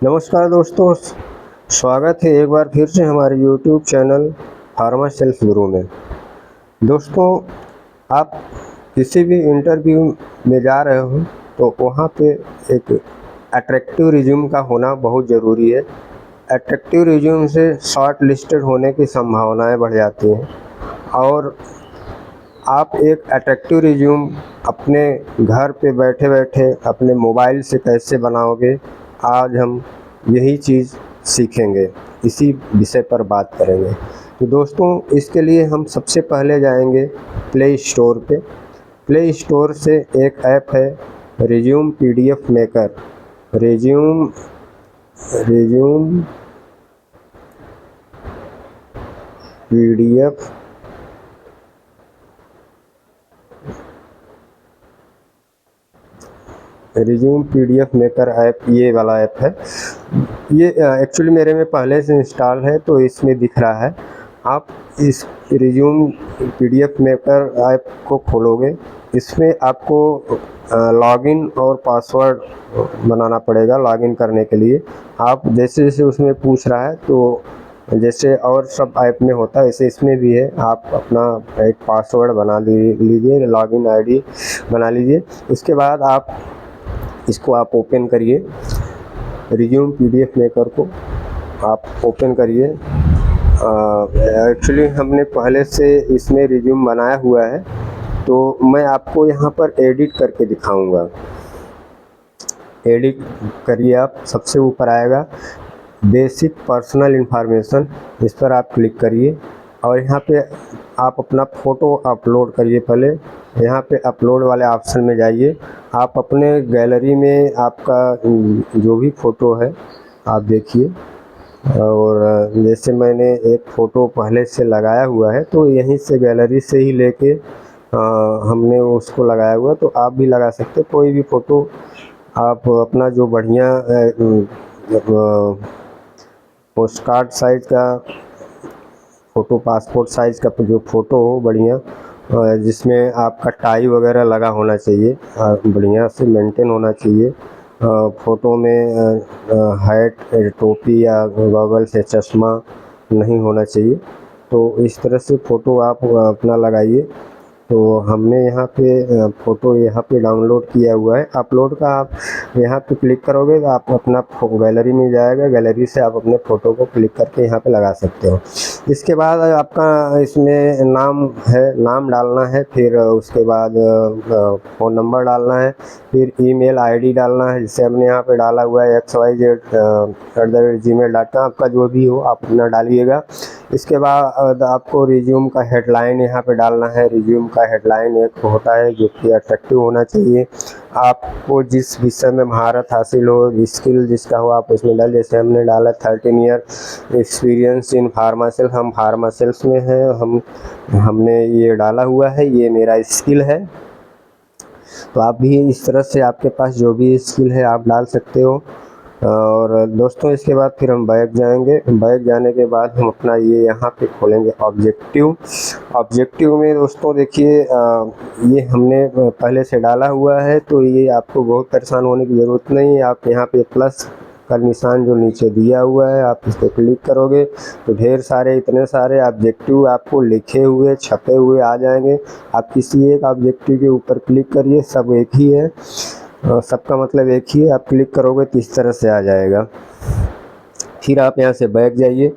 नमस्कार दोस्तों, स्वागत है एक बार फिर से हमारे यूट्यूब चैनल फार्मा सेल्स गुरु में। दोस्तों, आप किसी भी इंटरव्यू में जा रहे हो तो वहाँ पे एक अट्रैक्टिव रिज्यूम का होना बहुत ज़रूरी है। अट्रैक्टिव रिज्यूम से शॉर्ट लिस्टेड होने की संभावनाएं बढ़ जाती हैं और आप एक अट्रैक्टिव रिज्यूम अपने घर पे बैठे-बैठे अपने मोबाइल से कैसे बनाओगे, आज हम यही चीज़ सीखेंगे, इसी विषय पर बात करेंगे। तो दोस्तों, इसके लिए हम सबसे पहले जाएंगे प्ले स्टोर पे। प्ले स्टोर से एक ऐप है resume PDF maker. Resume resume PDF resume PDF maker app, ये वाला ऐप है। ये एक्चुअली मेरे में पहले से इंस्टॉल है तो इसमें दिख रहा है। आप इस रिज्यूम पीडीएफ मेकर ऐप को खोलोगे, इसमें आपको लॉगिन और पासवर्ड बनाना पड़ेगा। लॉगिन करने के लिए आप जैसे जैसे उसमें पूछ रहा है तो जैसे और सब ऐप में होता है वैसे इसमें भी है। आप अपना एक पासवर्ड बना लीजिए, लॉगिन आईडी बना लीजिए। इसके बाद इसको आप ओपन करिए, रिज्यूम पीडीएफ मेकर को आप ओपन करिए। एक्चुअली हमने पहले से इसमें रिज्यूम बनाया हुआ है तो मैं आपको यहाँ पर एडिट करके दिखाऊंगा। एडिट करिए, आप सबसे ऊपर आएगा बेसिक पर्सनल इन्फॉर्मेशन, इस पर आप क्लिक करिए और यहाँ पे आप अपना फ़ोटो अपलोड करिए। पहले यहाँ पे अपलोड वाले ऑप्शन में जाइए। आप अपने गैलरी में आपका जो भी फ़ोटो है आप देखिए, और जैसे मैंने एक फ़ोटो पहले से लगाया हुआ है तो यहीं से गैलरी से ही लेके हमने उसको लगाया हुआ, तो आप भी लगा सकते हैं कोई भी फ़ोटो। आप अपना जो बढ़िया पोस्ट कार्ड साइज का फ़ोटो, पासपोर्ट साइज़ का जो फ़ोटो हो बढ़िया, जिसमें आपका टाई वगैरह लगा होना चाहिए, बढ़िया से मेंटेन होना चाहिए। फ़ोटो में हैट, टोपी या गॉगल्स या चश्मा नहीं होना चाहिए। तो इस तरह से फ़ोटो आप अपना लगाइए। तो हमने यहाँ पे फ़ोटो यहाँ पे डाउनलोड किया हुआ है। अपलोड का आप यहाँ पे क्लिक करोगे तो आप अपना गैलरी में जाएगा, गैलरी से आप अपने फ़ोटो को क्लिक करके यहाँ पे लगा सकते हो। इसके बाद आपका इसमें नाम है, नाम डालना है, फिर उसके बाद फ़ोन नंबर डालना है, फिर ईमेल आईडी डालना है, जैसे हमने यहाँ पे डाला हुआ है xyz@gmail.com। आपका जो भी हो आप अपना डालिएगा। इसके बाद आपको रिज्यूम का हेडलाइन यहाँ पे डालना है। रिज्यूम का हेडलाइन एक होता है जो कि अट्रैक्टिव होना चाहिए। आपको जिस विषय में महारत हासिल हो, स्किल जिसका हो, आप उसमें डाल। जैसे हमने डाला 13 year experience in pharma sales, हम फार्मा सेल्स में हैं, हमने ये डाला हुआ है, ये मेरा स्किल है। तो आप भी इस तरह से आपके पास जो भी स्किल है आप डाल सकते हो। और दोस्तों, इसके बाद फिर हम बैक जाएंगे। बैक जाने के बाद हम अपना ये यहाँ पे खोलेंगे ऑब्जेक्टिव में दोस्तों देखिए, ये हमने पहले से डाला हुआ है तो ये आपको बहुत परेशान होने की ज़रूरत नहीं है। आप यहाँ पे प्लस का निशान जो नीचे दिया हुआ है आप इस पर क्लिक करोगे तो ढेर सारे, इतने सारे ऑब्जेक्टिव आपको लिखे हुए छपे हुए आ जाएंगे। आप किसी एक ऑब्जेक्टिव के ऊपर क्लिक करिए, सब एक ही है, सबका मतलब एक ही है। आप क्लिक करोगे तो इस तरह से आ जाएगा। फिर आप यहाँ से बैक जाइए।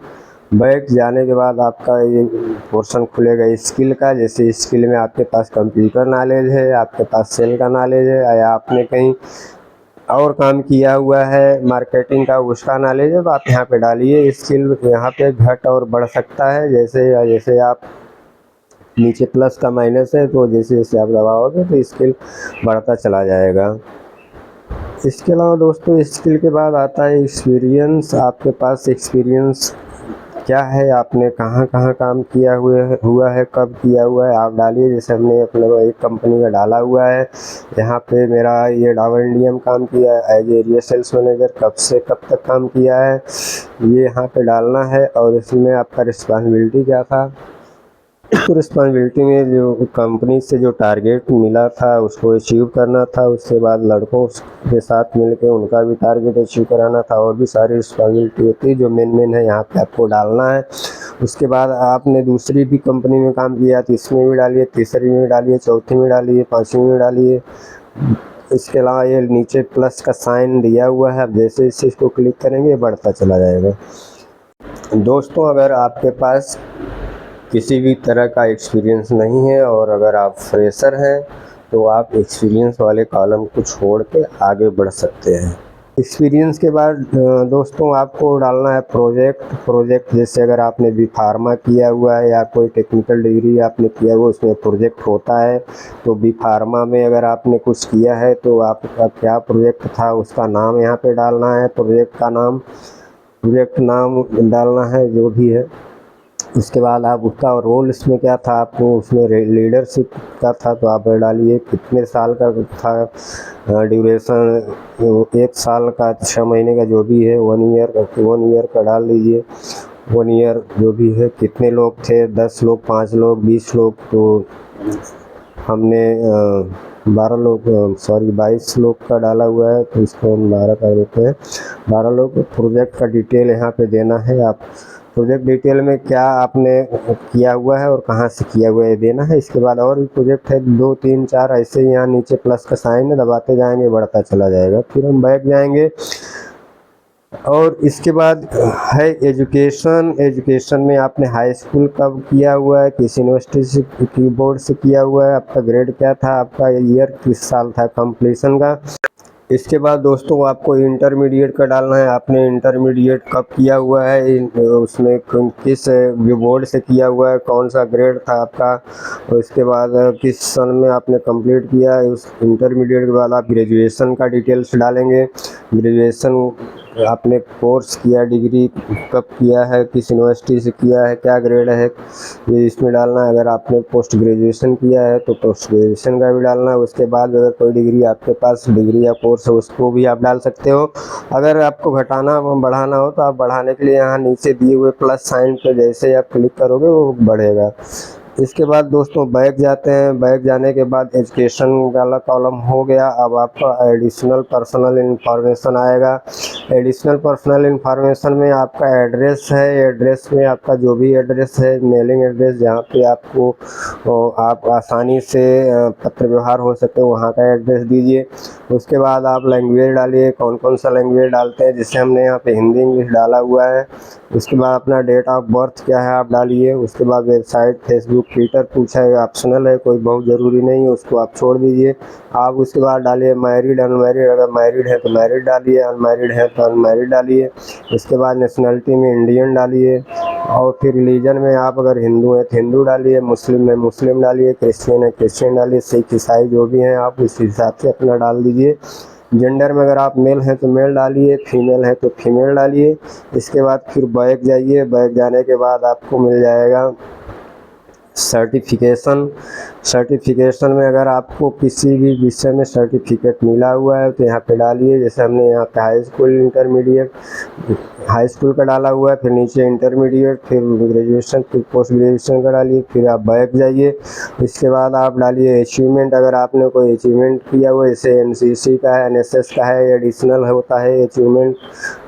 बैक जाने के बाद आपका ये पोर्शन खुलेगा स्किल का। जैसे स्किल में आपके पास कंप्यूटर नॉलेज है, आपके पास सेल का नॉलेज है, या आपने कहीं और काम किया हुआ है मार्केटिंग का, उसका नॉलेज है, तो आप यहाँ पे डालिए। स्किल यहाँ पे घट और बढ़ सकता है, जैसे जैसे आप नीचे प्लस का माइनस है तो जैसे जैसे आप दबाओगे तो स्किल बढ़ता चला जाएगा। इसके अलावा दोस्तों, स्किल के बाद आता है एक्सपीरियंस। आपके पास एक्सपीरियंस क्या है, आपने कहाँ कहाँ काम किया हुआ है, कब किया हुआ है, आप डालिए। जैसे हमने अपना एक कंपनी का डाला हुआ है, यहाँ पे मेरा ये डाबर इंडिया में काम किया है एज एरिया सेल्स मैनेजर, कब से कब तक काम किया है ये यहाँ पे डालना है। और इसमें आपका रिस्पॉन्सिबिलिटी क्या था, तो रिस्पॉन्सिबिलिटी में जो कंपनी से जो टारगेट मिला था उसको अचीव करना था, उसके बाद लड़कों के साथ मिलके उनका भी टारगेट अचीव कराना था, और भी सारी रिस्पॉन्सिबिलिटी होती है जो मेन है यहाँ पे आपको डालना है। उसके बाद आपने दूसरी भी कंपनी में काम किया तो इसमें भी डालिए, तीसरी में डालिए, चौथी में डालिए, पाँचवीं में डालिए। इसके अलावा ये नीचे प्लस का साइन दिया हुआ है, आप जैसे इस चीज़ को क्लिक करेंगे बढ़ता चला जाएगा। दोस्तों, अगर आपके पास किसी भी तरह का एक्सपीरियंस नहीं है और अगर आप फ्रेशर हैं तो आप एक्सपीरियंस वाले कॉलम को छोड़ के आगे बढ़ सकते हैं। एक्सपीरियंस के बाद दोस्तों आपको डालना है प्रोजेक्ट जैसे अगर आपने बी फार्मा किया हुआ है या कोई टेक्निकल डिग्री आपने किया हुआ उसमें प्रोजेक्ट होता है, तो बी फार्मा में अगर आपने कुछ किया है तो आपका क्या प्रोजेक्ट था उसका नाम यहाँ पे डालना है, प्रोजेक्ट नाम डालना है जो भी है। उसके बाद आप उसका रोल इसमें क्या था, आपको उसमें लीडरशिप का था तो आप डालिए, कितने साल का था ड्यूरेशन, 1 साल का, 6 महीने का जो भी है, 1 ईयर का डाल दीजिए। 1 ईयर जो भी है, कितने लोग थे, 10 लोग, 5 लोग, 20 लोग, तो हमने 22 लोग का डाला हुआ है तो इसको हम 12 कर देते हैं। 12 लोग। प्रोजेक्ट का डिटेल यहाँ पे देना है, आप प्रोजेक्ट डिटेल में क्या आपने किया हुआ है और कहाँ से किया हुआ है देना है। इसके बाद और भी प्रोजेक्ट है 2 3 4 ऐसे ही, यहाँ नीचे प्लस का साइन है, दबाते जाएंगे बढ़ता चला जाएगा। फिर हम बैक जाएंगे और इसके बाद है एजुकेशन में आपने हाई स्कूल कब किया हुआ है, किस यूनिवर्सिटी से, की बोर्ड से किया हुआ है, आपका ग्रेड क्या था, आपका ईयर किस साल था कंप्लीशन का। इसके बाद दोस्तों आपको इंटरमीडिएट का डालना है, आपने इंटरमीडिएट कब किया हुआ है, उसमें किस जो बोर्ड से किया हुआ है, कौन सा ग्रेड था आपका, और इसके बाद किस सन में आपने कंप्लीट किया है। उस इंटरमीडिएट के बाद आप ग्रेजुएशन का डिटेल्स डालेंगे, ग्रेजुएशन आपने कोर्स किया, डिग्री कब किया है, किस यूनिवर्सिटी से किया है, क्या ग्रेड है, ये इसमें डालना है। अगर आपने पोस्ट ग्रेजुएशन किया है तो पोस्ट ग्रेजुएशन का भी डालना है। उसके बाद अगर कोई डिग्री आपके पास डिग्री या कोर्स है उसको भी आप डाल सकते हो। अगर आपको घटाना बढ़ाना हो तो आप बढ़ाने के लिए यहाँ नीचे दिए हुए प्लस साइन पे जैसे आप क्लिक करोगे वो बढ़ेगा। इसके बाद दोस्तों बैक जाते हैं, बैक जाने के बाद एजुकेशन वाला कॉलम हो गया। अब आपका एडिशनल पर्सनल इन्फॉर्मेशन आएगा। एडिशनल पर्सनल इन्फॉर्मेशन में आपका एड्रेस है, एड्रेस में आपका जो भी एड्रेस है, मेलिंग एड्रेस जहाँ पे आपको आप आसानी से पत्र व्यवहार हो सके वहाँ का एड्रेस दीजिए। उसके बाद आप लैंग्वेज डालिए, कौन कौन सा लैंग्वेज डालते हैं, जैसे हमने यहाँ पे हिंदी इंग्लिश डाला हुआ है। उसके बाद अपना डेट ऑफ बर्थ क्या है आप डालिए। उसके बाद वेबसाइट, फेसबुक, ट्विटर पूछा है, ऑप्शनल है, कोई बहुत ज़रूरी नहीं है, उसको आप छोड़ दीजिए। आप उसके बाद डालिए मैरिड अनमैरिड, अगर मैरिड है तो मैरिड डालिए, अनमैरिड है तो अनमैरिड डालिए। उसके बाद नेशनलिटी में इंडियन डालिए, और फिर रिलीजन में आप अगर हिंदू हैं तो हिंदू डालिए, मुस्लिम में मुस्लिम डालिए, क्रिश्चियन है क्रिश्चियन डालिए, सिख ईसाई जो भी हैं आप उस हिसाब से अपना डाल दीजिए। जेंडर में अगर आप मेल हैं तो मेल डालिए, फीमेल है तो फीमेल डालिए। इसके बाद फिर बैक जाइए, बैक जाने के बाद आपको मिल जाएगा सर्टिफिकेशन में अगर आपको किसी भी विषय में सर्टिफिकेट मिला हुआ है तो यहाँ पे डालिए। जैसे हमने यहाँ पे high school intermediate, high school का डाला हुआ है, फिर नीचे इंटरमीडिएट, फिर ग्रेजुएशन, फिर पोस्ट ग्रेजुएशन का डालिए। फिर आप बैक जाइए, इसके बाद आप डालिए अचीवमेंट। अगर आपने कोई अचीवमेंट किया हुआ जैसे एनसीसी का है, एनएसएस का है, एडिशनल होता है अचीवमेंट,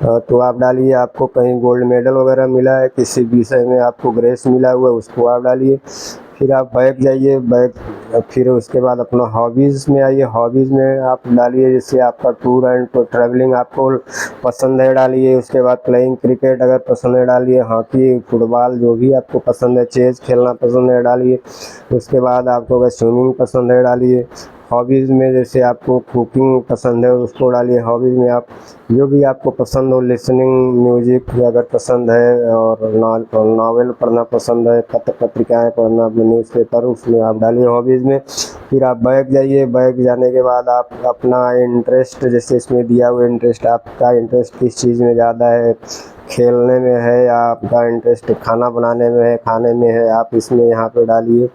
तो आप डालिए। आपको कहीं गोल्ड मेडल वगैरह मिला है, किसी विषय में आपको ग्रेस मिला हुआ है उसको आप डालिए। फिर आप बैक जाइए, फिर उसके बाद अपना हॉबीज़ में आइए। हॉबीज़ में आप डालिए जैसे आपका टूर एंड ट्रैवलिंग आपको पसंद है डालिए। उसके बाद प्लेइंग क्रिकेट अगर पसंद है डालिए, हॉकी, फुटबॉल जो भी आपको पसंद है, चेस खेलना पसंद है डालिए। उसके बाद आपको अगर स्विमिंग पसंद है डालिए। हॉबीज़ में जैसे आपको कुकिंग पसंद है उसको डालिए। हॉबीज़ में आप जो भी आपको पसंद हो, लिसनिंग म्यूजिक अगर पसंद है, और नावल पढ़ना पसंद है, पत्र पत्रिकाएँ पढ़ना, न्यूज़पेपर, उसमें आप डालिए हॉबीज़ में। फिर आप बैक जाइए, बैक जाने के बाद आप अपना इंटरेस्ट जैसे इसमें दिया हुआ इंटरेस्ट, आपका इंटरेस्ट किस चीज़ में ज़्यादा है, खेलने में है या आपका इंटरेस्ट खाना बनाने में है, खाने में है, आप इसमें यहाँ पे डालिए।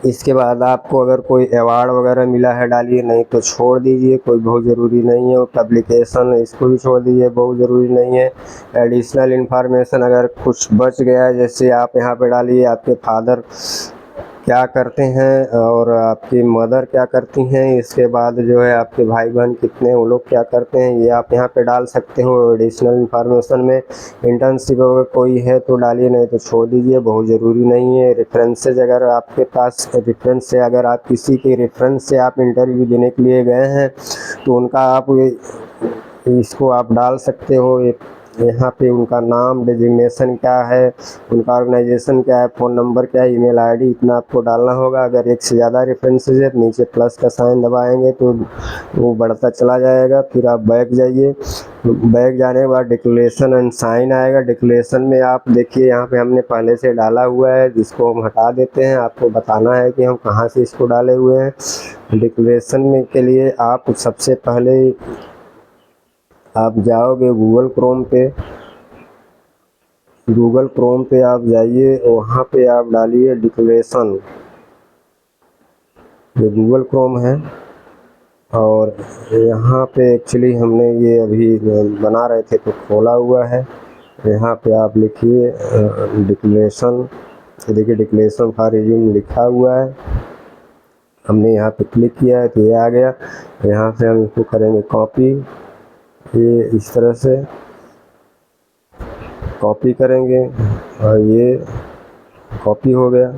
इसके बाद आपको अगर कोई अवार्ड वगैरह मिला है डालिए, नहीं तो छोड़ दीजिए, कोई बहुत ज़रूरी नहीं है। पब्लिकेशन इसको भी छोड़ दीजिए, बहुत ज़रूरी नहीं है। एडिशनल इन्फॉर्मेशन अगर कुछ बच गया है, जैसे आप यहाँ पे डालिए आपके फादर क्या करते हैं और आपकी मदर क्या करती हैं, इसके बाद जो है आपके भाई बहन कितने, वो लोग क्या करते हैं, ये आप यहाँ पे डाल सकते हो एडिशनल इन्फॉर्मेशन में। इंटर्नशिप अगर कोई है तो डालिए, नहीं तो छोड़ दीजिए, बहुत ज़रूरी नहीं है। रेफरेंसेज अगर आपके पास रेफरेंस से, अगर आप किसी के रेफरेंस से आप इंटरव्यू देने के लिए गए हैं तो उनका आप इसको आप डाल सकते हो। यहाँ पे उनका नाम, डेजिग्नेशन क्या है, उनका ऑर्गेनाइजेशन क्या है, फ़ोन नंबर क्या है, ईमेल आईडी, इतना आपको डालना होगा। अगर एक से ज़्यादा रेफरेंसेज है तो नीचे प्लस का साइन दबाएंगे तो वो बढ़ता चला जाएगा। फिर आप बैक जाइए, बैक जाने के बाद डिक्लेरेशन एंड साइन आएगा। डिक्लेरेशन में आप देखिए यहाँ पे हमने पहले से डाला हुआ है, जिसको हम हटा देते हैं। आपको बताना है कि हम कहाँ से इसको डाले हुए हैं। डिक्लेरेशन में के लिए आप सबसे पहले आप जाओगे गूगल क्रोम पे, गूगल क्रोम पे आप जाइए, वहाँ पे आप डालिए डिक्लेरेशन। ये गूगल क्रोम है और यहाँ पे एक्चुअली हमने ये अभी बना रहे थे तो खोला हुआ है। यहाँ पे आप लिखिए डिक्लेरेशन, देखिए डिक्लेरेशन फॉर रिज्यूम लिखा हुआ है। हमने यहाँ पे क्लिक किया है तो ये आ गया। यहाँ से हम इसको करेंगे कॉपी, ये इस तरह से कॉपी करेंगे और ये कॉपी हो गया।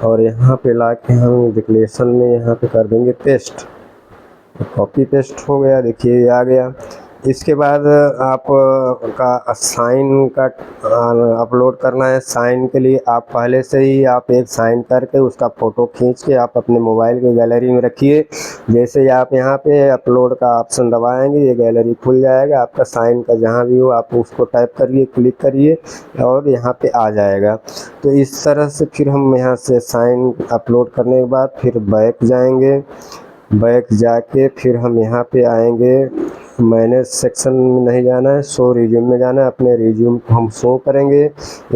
और यहाँ पे लाके हम डिक्लेरेशन में यहाँ पे कर देंगे पेस्ट, कॉपी पेस्ट हो गया। देखिए ये आ गया। इसके बाद आप का साइन का अपलोड करना है। साइन के लिए आप पहले से ही आप एक साइन करके उसका फ़ोटो खींच के आप अपने मोबाइल के गैलरी में रखिए। जैसे ही आप यहाँ पे अपलोड का ऑप्शन दबाएंगे ये गैलरी खुल जाएगा। आपका साइन का जहाँ भी हो आप उसको टाइप करिए, क्लिक करिए और यहाँ पे आ जाएगा। तो इस तरह से फिर हम यहाँ से साइन अपलोड करने के बाद फिर बैक जाएंगे। बैक जाके फिर हम यहाँ पे आएंगे, मैनेज सेक्शन में नहीं जाना है, शो रिज्यूम में जाना है। अपने रिज्यूम को हम शो करेंगे।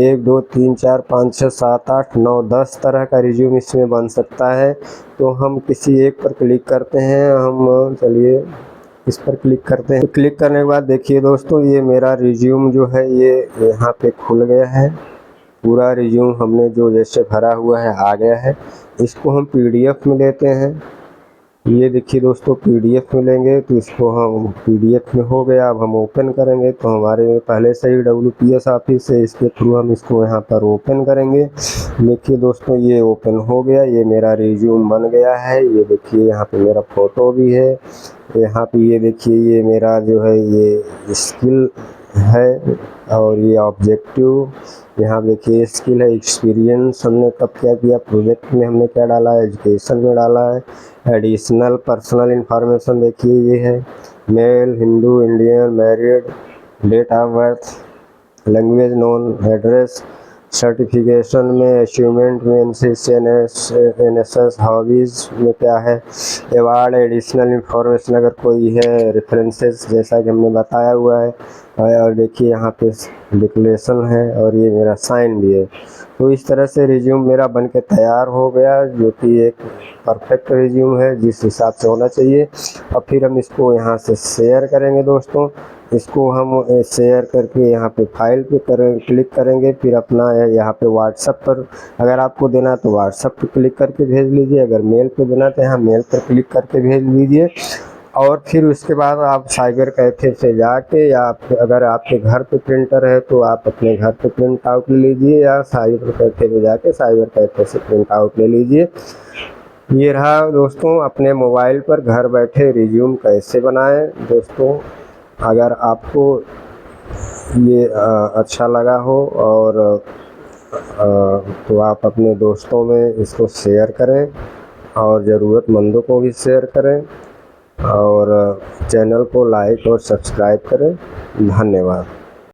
1 2 3 4 5 6 7 8 9 10 तरह का रिज्यूम इसमें बन सकता है। तो हम किसी एक पर क्लिक करते हैं। हम चलिए इस पर क्लिक करते हैं। तो क्लिक करने के बाद देखिए दोस्तों, ये मेरा रिज्यूम जो है ये यहाँ पे खुल गया है। पूरा रिज्यूम हमने जो जैसे भरा हुआ है आ गया है। इसको हम PDF में लेते हैं। ये देखिए दोस्तों, PDF में लेंगे तो इसको हम PDF में हो गया। अब हम ओपन करेंगे तो हमारे पहले से ही WPS ऑफिस है, इसके थ्रू हम इसको यहाँ पर ओपन करेंगे। देखिए दोस्तों, ये ओपन हो गया। ये मेरा रिज्यूम बन गया है। ये देखिए यहाँ पे मेरा फ़ोटो भी है। यहाँ पे ये देखिए ये मेरा जो है ये स्किल है और ये ऑब्जेक्टिव। यहाँ देखिए स्किल है, एक्सपीरियंस हमने कब क्या किया, प्रोजेक्ट में हमने क्या डाला है, एजुकेशन में डाला है। एडिशनल पर्सनल इन्फॉर्मेशन देखिए ये है, male, Hindu, Indian, married, date of birth, language known, address, certification में, अचीवमेंट में, NSS, हॉबीज़ में क्या है, अवार्ड, एडिशनल इन्फॉर्मेशन अगर कोई है, रेफरेंसेस जैसा कि हमने बताया हुआ है। और देखिए यहाँ पे डिक्लेरेशन है और ये मेरा साइन भी है। तो इस तरह से रिज्यूम मेरा बन के तैयार हो गया, जो कि एक परफेक्ट रिज्यूम है जिस हिसाब से होना चाहिए। और फिर हम इसको यहाँ से शेयर करेंगे दोस्तों। इसको हम शेयर करके यहाँ पे फाइल पे क्लिक करेंगे। फिर अपना यहाँ पे व्हाट्सएप पर अगर आपको देना है तो व्हाट्सएप पे क्लिक करके भेज लीजिए। अगर मेल पे देना तो यहाँ मेल पर क्लिक करके भेज लीजिए। और फिर उसके बाद आप साइबर कैफ़े से जाके, या अगर आपके घर पे प्रिंटर है तो आप अपने घर पे प्रिंट आउट ले लीजिए, या साइबर कैफ़े में जाके साइबर कैफ़े से प्रिंट आउट ले लीजिए। ये रहा दोस्तों, अपने मोबाइल पर घर बैठे रिज्यूम कैसे बनाएं। दोस्तों अगर आपको ये अच्छा लगा हो और तो आप अपने दोस्तों में इसको शेयर करें और ज़रूरतमंदों को भी शेयर करें और चैनल को लाइक और सब्सक्राइब करें। धन्यवाद।